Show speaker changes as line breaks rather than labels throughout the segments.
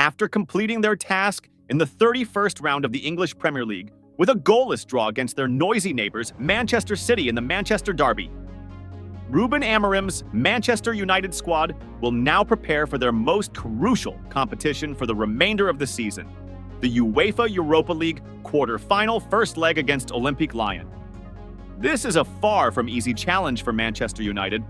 after completing their task in the 31st round of the English Premier League with a goalless draw against their noisy neighbours Manchester City in the Manchester Derby. Ruben Amorim's Manchester United squad will now prepare for their most crucial competition for the remainder of the season, the UEFA Europa League quarter-final first leg against Olympique Lyon. This is a far from easy challenge for Manchester United,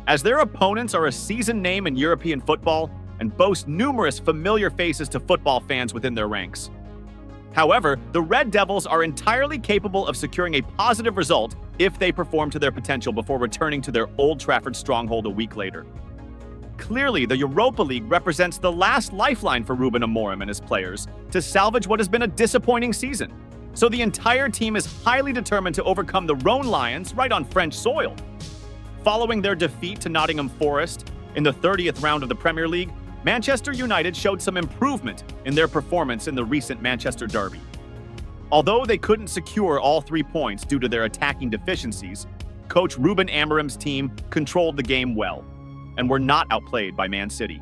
as their opponents are a seasoned name in European football and boast numerous familiar faces to football fans within their ranks. However, the Red Devils are entirely capable of securing a positive result if they perform to their potential before returning to their Old Trafford stronghold a week later. Clearly, the Europa League represents the last lifeline for Ruben Amorim and his players to salvage what has been a disappointing season. So the entire team is highly determined to overcome the Rhone Lions right on French soil. Following their defeat to Nottingham Forest in the 30th round of the Premier League, Manchester United showed some improvement in their performance in the recent Manchester Derby. Although they couldn't secure all 3 points due to their attacking deficiencies, coach Ruben Amorim's team controlled the game well and were not outplayed by Man City.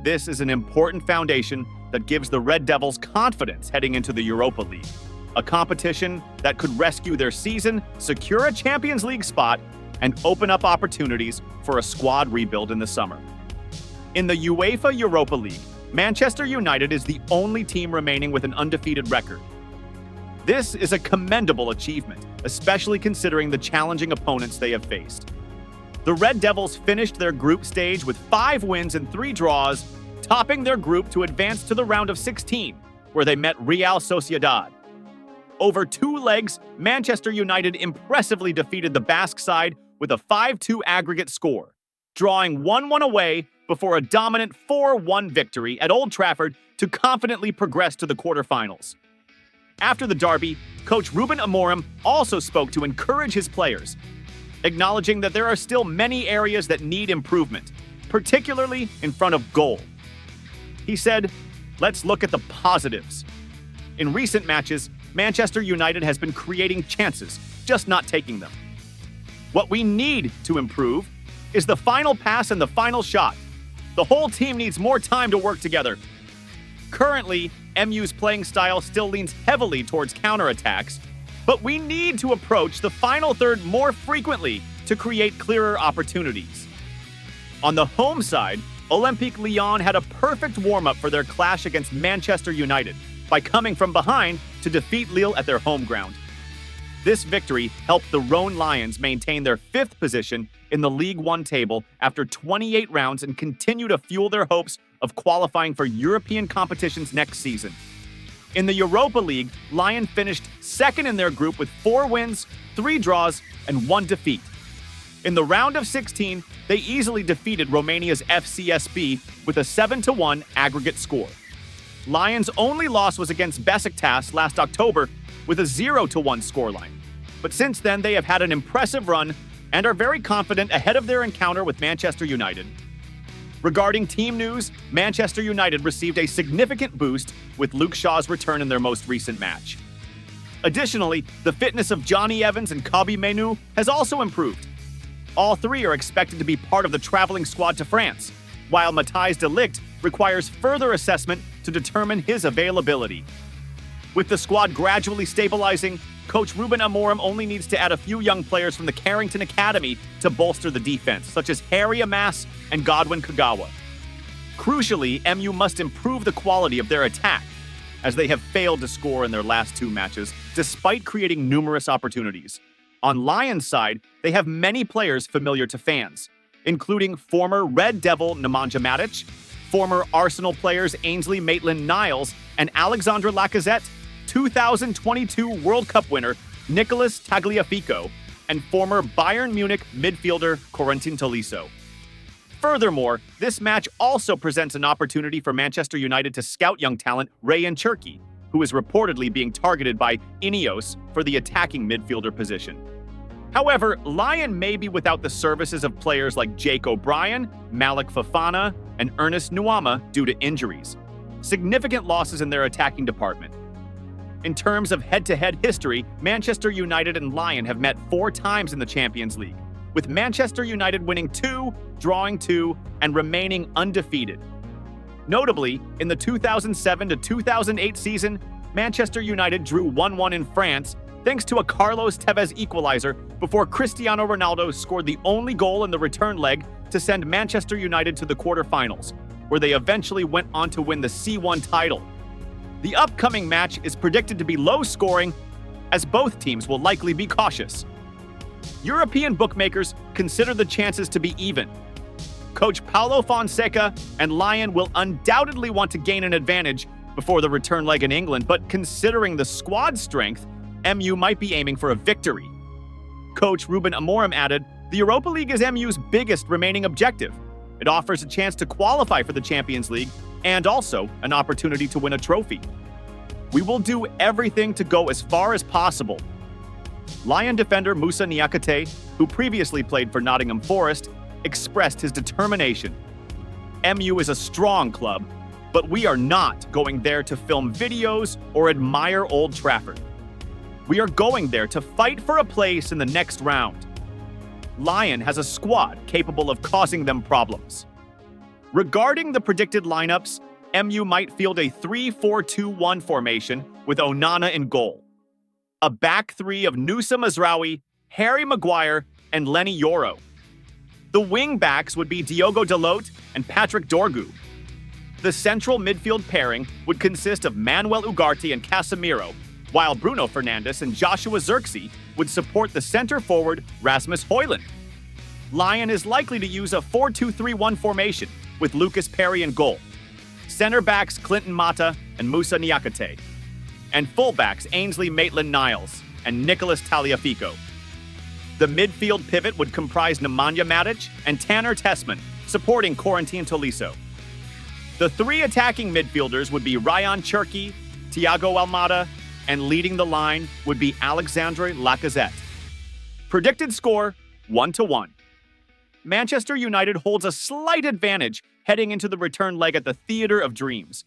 This is an important foundation that gives the Red Devils confidence heading into the Europa League, a competition that could rescue their season, secure a Champions League spot, and open up opportunities for a squad rebuild in the summer. In the UEFA Europa League, Manchester United is the only team remaining with an undefeated record. This is a commendable achievement, especially considering the challenging opponents they have faced. The Red Devils finished their group stage with 5 wins and 3 draws, topping their group to advance to the round of 16, where they met Real Sociedad. Over 2 legs, Manchester United impressively defeated the Basque side with a 5-2 aggregate score, drawing 1-1 away before a dominant 4-1 victory at Old Trafford to confidently progress to the quarterfinals. After the derby, coach Ruben Amorim also spoke to encourage his players, acknowledging that there are still many areas that need improvement, particularly in front of goal. He said, "Let's look at the positives. In recent matches, Manchester United has been creating chances, just not taking them. What we need to improve is the final pass and the final shot. The whole team needs more time to work together. Currently, MU's playing style still leans heavily towards counterattacks, but we need to approach the final third more frequently to create clearer opportunities." On the home side, Olympique Lyon had a perfect warm-up for their clash against Manchester United by coming from behind to defeat Lille at their home ground. This victory helped the Rhone Lions maintain their 5th position in the League One table after 28 rounds and continue to fuel their hopes of qualifying for European competitions next season. In the Europa League, Lyon finished 2nd in their group with 4 wins, 3 draws, and 1 defeat. In the round of 16, they easily defeated Romania's FCSB with a 7-1 aggregate score. Lyon's only loss was against Besiktas last October with a 0-1 scoreline. But since then, they have had an impressive run and are very confident ahead of their encounter with Manchester United. Regarding team news, Manchester United received a significant boost with Luke Shaw's return in their most recent match. Additionally, the fitness of Johnny Evans and Kobbie Mainoo has also improved. All 3 are expected to be part of the traveling squad to France, while Matthijs de Ligt requires further assessment to determine his availability. With the squad gradually stabilizing, coach Ruben Amorim only needs to add a few young players from the Carrington Academy to bolster the defense, such as Harry Amas and Godwin Kagawa. Crucially, MU must improve the quality of their attack, as they have failed to score in their last 2 matches, despite creating numerous opportunities. On Lyon's side, they have many players familiar to fans, including former Red Devil Nemanja Matic, former Arsenal players Ainsley Maitland-Niles and Alexandre Lacazette, 2022 World Cup winner Nicolas Tagliafico, and former Bayern Munich midfielder Corentin Tolisso. Furthermore, this match also presents an opportunity for Manchester United to scout young talent Rayan Cherki, who is reportedly being targeted by Ineos for the attacking midfielder position. However, Lyon may be without the services of players like Jake O'Brien, Malik Fofana, and Ernest Nuama due to injuries. Significant losses in their attacking department. In terms of head-to-head history, Manchester United and Lyon have met 4 times in the Champions League, with Manchester United winning 2, drawing 2, and remaining undefeated. Notably, in the 2007 to 2008 season, Manchester United drew 1-1 in France thanks to a Carlos Tevez equalizer before Cristiano Ronaldo scored the only goal in the return leg to send Manchester United to the quarterfinals, where they eventually went on to win the C1 title. The upcoming match is predicted to be low-scoring, as both teams will likely be cautious. European bookmakers consider the chances to be even. Coach Paulo Fonseca and Lyon will undoubtedly want to gain an advantage before the return leg in England, but considering the squad strength, MU might be aiming for a victory. Coach Ruben Amorim added, "The Europa League is MU's biggest remaining objective. It offers a chance to qualify for the Champions League and also an opportunity to win a trophy. We will do everything to go as far as possible." Lyon defender Moussa Niakate, who previously played for Nottingham Forest, expressed his determination. "MU is a strong club, but we are not going there to film videos or admire Old Trafford. We are going there to fight for a place in the next round. Lyon has a squad capable of causing them problems." Regarding the predicted lineups, MU might field a 3-4-2-1 formation with Onana in goal. A back three of Nusa Mazraoui, Harry Maguire, and Lenny Yoro. The wing backs would be Diogo Dalot and Patrick Dorgu. The central midfield pairing would consist of Manuel Ugarte and Casemiro, while Bruno Fernandes and Joshua Zirkzee would support the center forward Rasmus Højlund. Lyon is likely to use a 4-2-3-1 formation with Lucas Perry in goal, center backs Clinton Mata and Moussa Niakate, and fullbacks Ainsley Maitland-Niles and Nicolas Tagliafico. The midfield pivot would comprise Nemanja Matic and Tanner Tessman, supporting Corentin Tolisso. The three attacking midfielders would be Ryan Cherki, Thiago Almada, and leading the line would be Alexandre Lacazette. Predicted score, 1-1. Manchester United holds a slight advantage heading into the return leg at the Theatre of Dreams.